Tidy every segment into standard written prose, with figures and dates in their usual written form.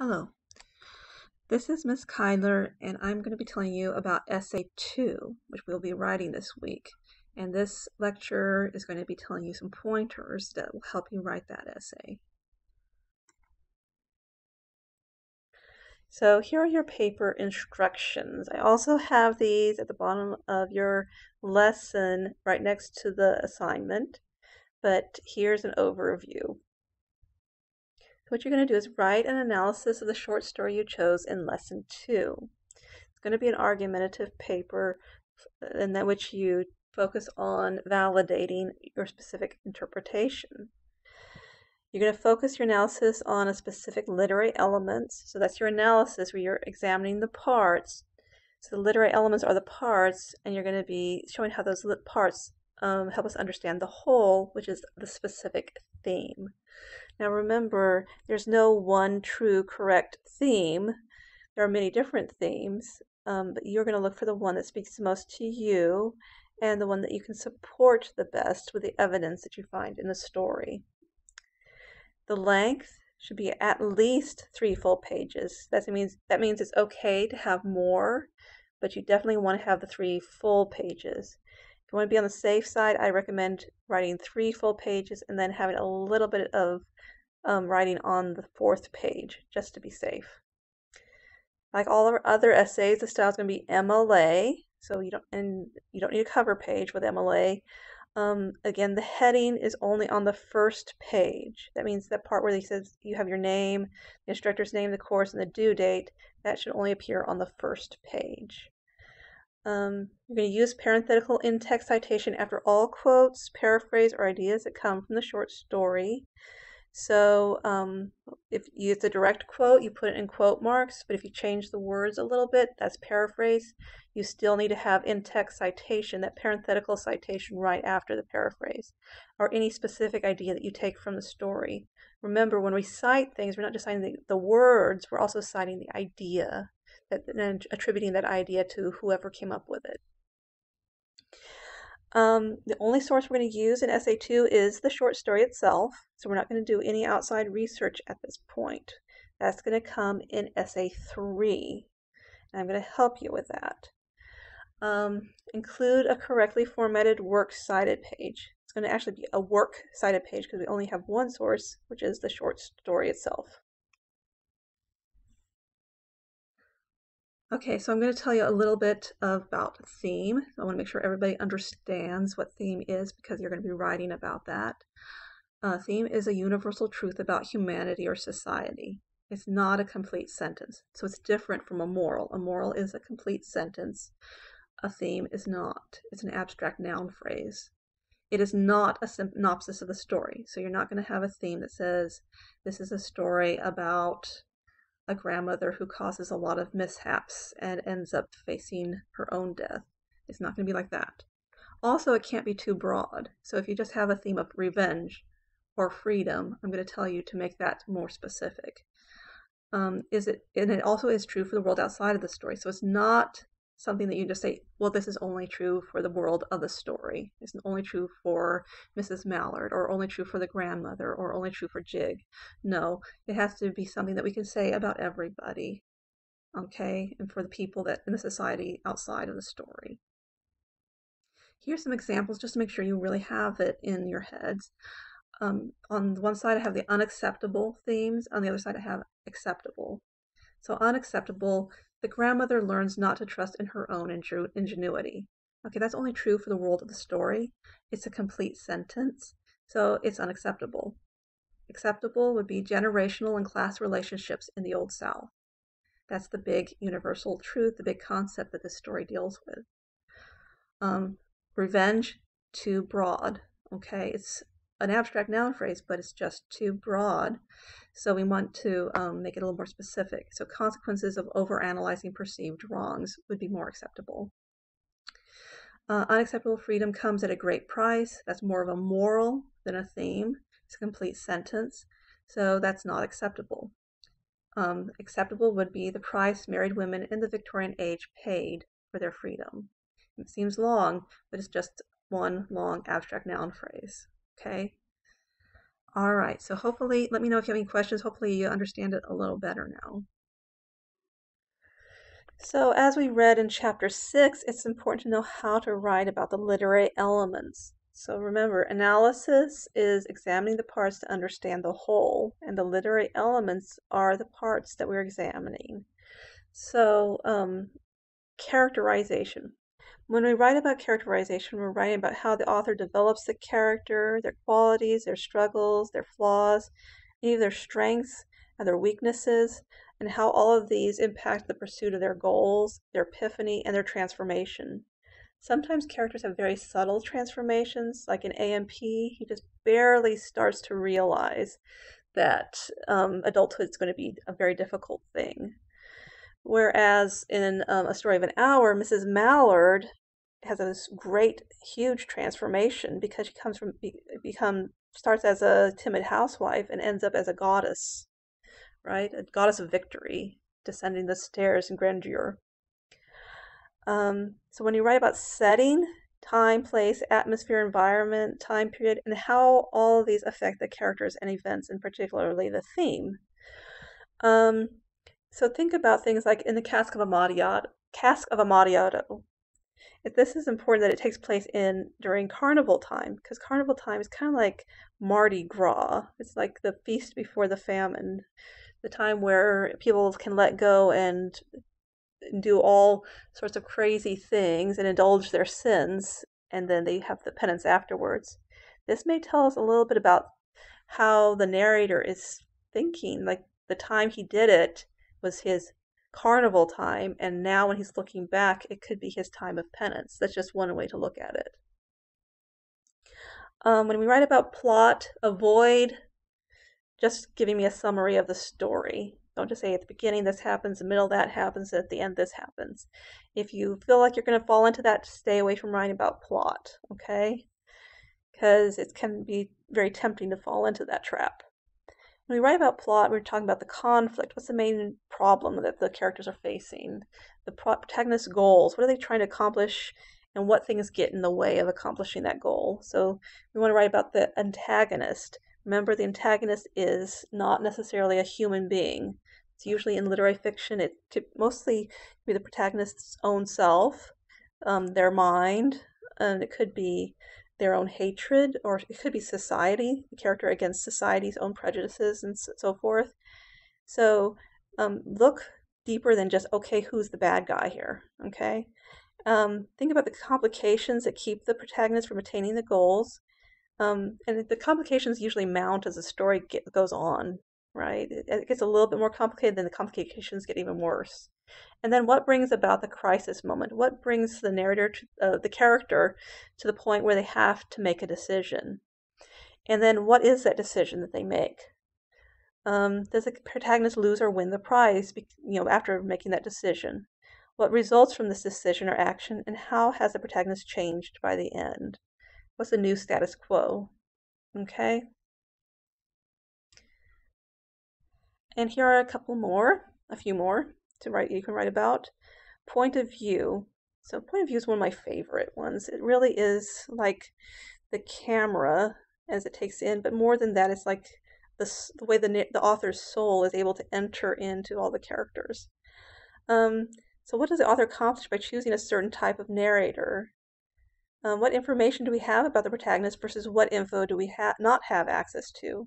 Hello, this is Miss Kyler, and I'm going to be telling you about Essay 2, which we'll be writing this week. And this lecture is going to be telling you some pointers that will help you write that essay. So here are your paper instructions. I also have these at the bottom of your lesson right next to the assignment, but here's an overview. What you're going to do is write an analysis of the short story you chose in Lesson 2. It's going to be an argumentative paper in that which you focus on validating your specific interpretation. You're going to focus your analysis on a specific literary elements. So that's your analysis where you're examining the parts. So the literary elements are the parts, and you're going to be showing how those parts help us understand the whole, which is the specific theme. Now remember, there's no one true correct theme. There are many different themes, but you're going to look for the one that speaks the most to you and the one that you can support the best with the evidence that you find in the story. The length should be at least 3 full pages. That means it's okay to have more, but you definitely want to have the 3 full pages. If you want to be on the safe side, I recommend writing 3 full pages and then having a little bit of writing on the 4th page, just to be safe. Like all our other essays, the style is going to be MLA, so you don't need a cover page with MLA. Again, the heading is only on the first page. That means that part where he says you have your name, the instructor's name, the course, and the due date, that should only appear on the first page. You're going to use parenthetical in-text citation after all quotes, paraphrase, or ideas that come from the short story. So if it's a direct quote, you put it in quote marks, but if you change the words a little bit, that's paraphrase. You still need to have in-text citation, that parenthetical citation right after the paraphrase, or any specific idea that you take from the story. Remember, when we cite things, we're not just citing the words, we're also citing the idea and attributing that idea to whoever came up with it. The only source we're going to use in Essay 2 is the short story itself, so we're not going to do any outside research at this point. That's going to come in Essay 3, and I'm going to help you with that. Include a correctly formatted works cited page. It's going to actually be a work cited page because we only have one source, which is the short story itself. Okay, so I'm going to tell you a little bit about theme. I want to make sure everybody understands what theme is because you're going to be writing about that. Theme is a universal truth about humanity or society. It's not a complete sentence, so it's different from a moral. A moral is a complete sentence. A theme is not. It's an abstract noun phrase. It is not a synopsis of the story, so you're not going to have a theme that says this is a story about a grandmother who causes a lot of mishaps and ends up facing her own death. It's not going to be like that. Also, it can't be too broad. So if you just have a theme of revenge or freedom, I'm going to tell you to make that more specific. And it also is true for the world outside of the story. So it's not something that you just say, well, this is only true for the world of the story. It's only true for Mrs. Mallard, or only true for the grandmother, or only true for Jig. No, it has to be something that we can say about everybody, okay, and for the people that in the society outside of the story. Here's some examples just to make sure you really have it in your heads. On one side I have the unacceptable themes, on the other side I have acceptable. So unacceptable, the grandmother learns not to trust in her own ingenuity. Okay, that's only true for the world of the story. It's a complete sentence, so it's unacceptable. Acceptable would be generational and class relationships in the Old South. That's the big universal truth, the big concept that this story deals with. Revenge, too broad. Okay, it's an abstract noun phrase, but it's just too broad. So we want to make it a little more specific. So consequences of overanalyzing perceived wrongs would be more acceptable. Unacceptable freedom comes at a great price. That's more of a moral than a theme. It's a complete sentence. So that's not acceptable. Acceptable would be the price married women in the Victorian age paid for their freedom. It seems long, but it's just one long abstract noun phrase. Okay. All right, so hopefully, let me know if you have any questions. Hopefully you understand it a little better now. So as we read in chapter 6, it's important to know how to write about the literary elements. So remember, analysis is examining the parts to understand the whole, and the literary elements are the parts that we're examining. So, characterization. When we write about characterization, we're writing about how the author develops the character, their qualities, their struggles, their flaws, any of their strengths and their weaknesses, and how all of these impact the pursuit of their goals, their epiphany, and their transformation. Sometimes characters have very subtle transformations, like in AMP, he just barely starts to realize that adulthood is going to be a very difficult thing. Whereas in A Story of an Hour, Mrs. Mallard has this great, huge transformation because she comes from starts as a timid housewife and ends up as a goddess, right? A goddess of victory, descending the stairs in grandeur. So when you write about setting, time, place, atmosphere, environment, time period, and how all of these affect the characters and events, and particularly the theme. So think about things like in the Cask of Amontillado. If this is important that it takes place in during carnival time, because carnival time is kind of like Mardi Gras. It's like the feast before the famine, the time where people can let go and do all sorts of crazy things and indulge their sins, and then they have the penance afterwards. This may tell us a little bit about how the narrator is thinking, like the time he did it was his carnival time, and now when he's looking back, it could be his time of penance. That's just one way to look at it. When we write about plot, avoid just giving me a summary of the story. Don't just say at the beginning this happens, the middle that happens, at the end this happens. If you feel like you're going to fall into that, stay away from writing about plot, okay? Because it can be very tempting to fall into that trap. When we write about plot, we're talking about the conflict. What's the main problem that the characters are facing? The protagonist's goals. What are they trying to accomplish? And what things get in the way of accomplishing that goal? So we want to write about the antagonist. Remember, the antagonist is not necessarily a human being. It's usually in literary fiction, it mostly be the protagonist's own self, their mind, and it could be their own hatred, or it could be society, the character against society's own prejudices and so forth. So look deeper than just, okay, who's the bad guy here, okay? Think about the complications that keep the protagonist from attaining the goals. And the complications usually mount as the story goes on, right? It gets a little bit more complicated, then the complications get even worse. And then what brings about the crisis moment? What brings the narrator, the character, to the point where they have to make a decision? And then what is that decision that they make? Does the protagonist lose or win the prize, after making that decision? What results from this decision or action, and how has the protagonist changed by the end? What's the new status quo? Okay. And here are a few more you can write about. Point of view. So point of view is one of my favorite ones. It really is like the camera as it takes in, but more than that, it's like the way the author's soul is able to enter into all the characters. So what does the author accomplish by choosing a certain type of narrator? What information do we have about the protagonist versus what info do we not have access to?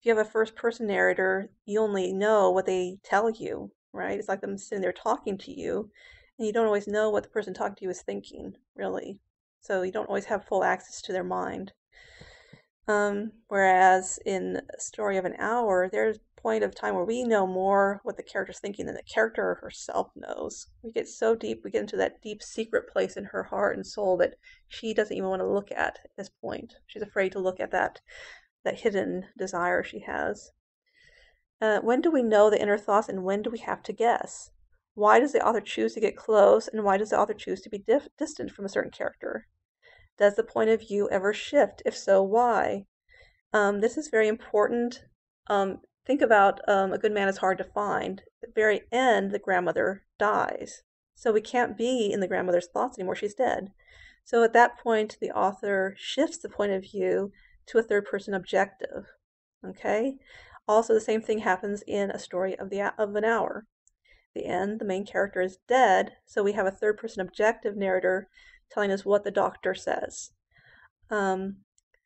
If you have a first-person narrator, you only know what they tell you, right? It's like them sitting there talking to you, and you don't always know what the person talking to you is thinking, really. So you don't always have full access to their mind. Whereas in A Story of an Hour, there's a point of time where we know more what the character's thinking than the character herself knows. We get so deep, we get into that deep secret place in her heart and soul that she doesn't even want to look at this point. She's afraid to look at that hidden desire she has. When do we know the inner thoughts and when do we have to guess? Why does the author choose to get close and why does the author choose to be distant from a certain character? Does the point of view ever shift? If so, why? This is very important. Think about A Good Man is Hard to Find. At the very end, the grandmother dies. So we can't be in the grandmother's thoughts anymore. She's dead. So at that point, the author shifts the point of view to a third person objective. Okay? Also, the same thing happens in a story of an hour. At the end, the main character is dead, so we have a third person objective narrator telling us what the doctor says. So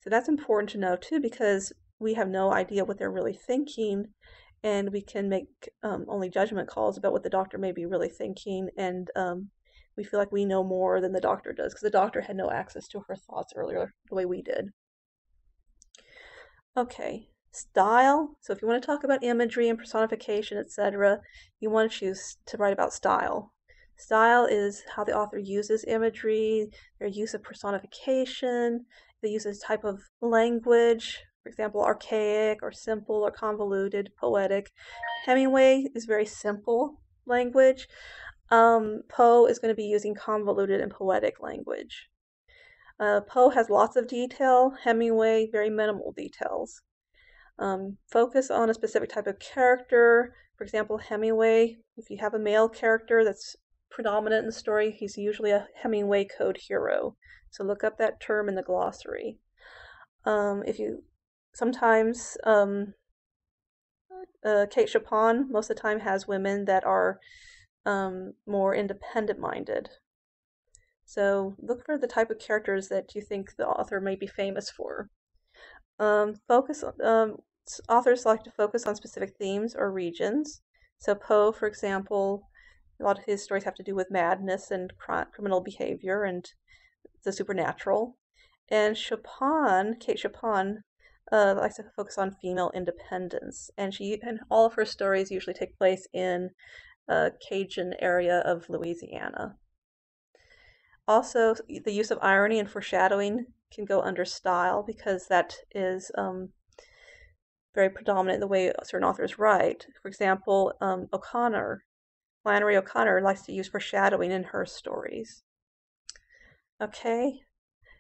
that's important to know too, because we have no idea what they're really thinking, and we can make only judgment calls about what the doctor may be really thinking, and we feel like we know more than the doctor does, because the doctor had no access to her thoughts earlier the way we did. Okay, style. So if you want to talk about imagery and personification, etc., you want to choose to write about style. Style is how the author uses imagery, their use of personification, they use a type of language, for example, archaic or simple or convoluted, poetic. Hemingway is very simple language. Poe is going to be using convoluted and poetic language. Poe has lots of detail, Hemingway, very minimal details. Focus on a specific type of character. For example, Hemingway, if you have a male character that's predominant in the story, he's usually a Hemingway code hero. So look up that term in the glossary. If you sometimes Kate Chopin most of the time has women that are more independent minded. So look for the type of characters that you think the author may be famous for. Authors like to focus on specific themes or regions. So Poe, for example, a lot of his stories have to do with madness and criminal behavior and the supernatural. And Kate Chopin, likes to focus on female independence, and all of her stories usually take place in a Cajun area of Louisiana. Also, the use of irony and foreshadowing can go under style because that is very predominant in the way certain authors write. For example, Flannery O'Connor likes to use foreshadowing in her stories. Okay,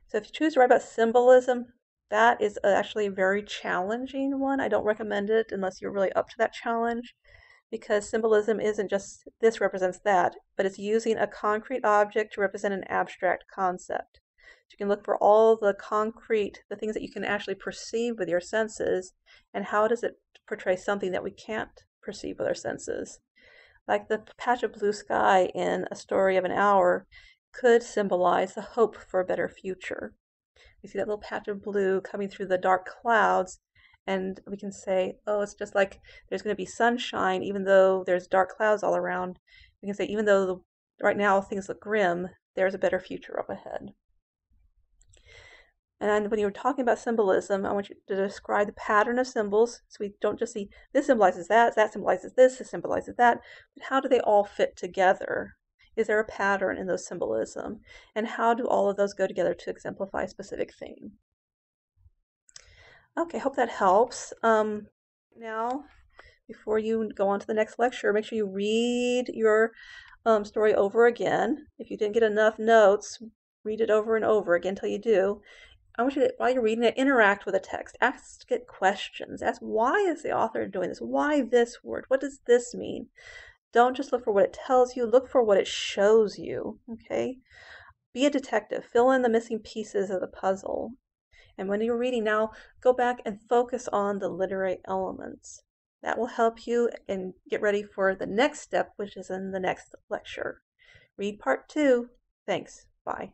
so if you choose to write about symbolism, that is actually a very challenging one. I don't recommend it unless you're really up to that challenge, because symbolism isn't just this represents that, but it's using a concrete object to represent an abstract concept. So you can look for all the things that you can actually perceive with your senses, and how does it portray something that we can't perceive with our senses. Like the patch of blue sky in A Story of an Hour could symbolize the hope for a better future. We see that little patch of blue coming through the dark clouds, and we can say, oh, it's just like there's going to be sunshine, even though there's dark clouds all around. We can say, even though right now things look grim, there's a better future up ahead. And when you're talking about symbolism, I want you to describe the pattern of symbols. So we don't just see this symbolizes that symbolizes this symbolizes that, but how do they all fit together? Is there a pattern in those symbolism? And how do all of those go together to exemplify a specific theme? Okay, hope that helps. Now, before you go on to the next lecture, make sure you read your story over again. If you didn't get enough notes, read it over and over again until you do. I want you to, while you're reading it, interact with the text. Ask it questions. Ask, why is the author doing this? Why this word? What does this mean? Don't just look for what it tells you. Look for what it shows you, okay? Be a detective. Fill in the missing pieces of the puzzle. And when you're reading now, go back and focus on the literary elements. That will help you and get ready for the next step, which is in the next lecture. Read part 2. Thanks. Bye.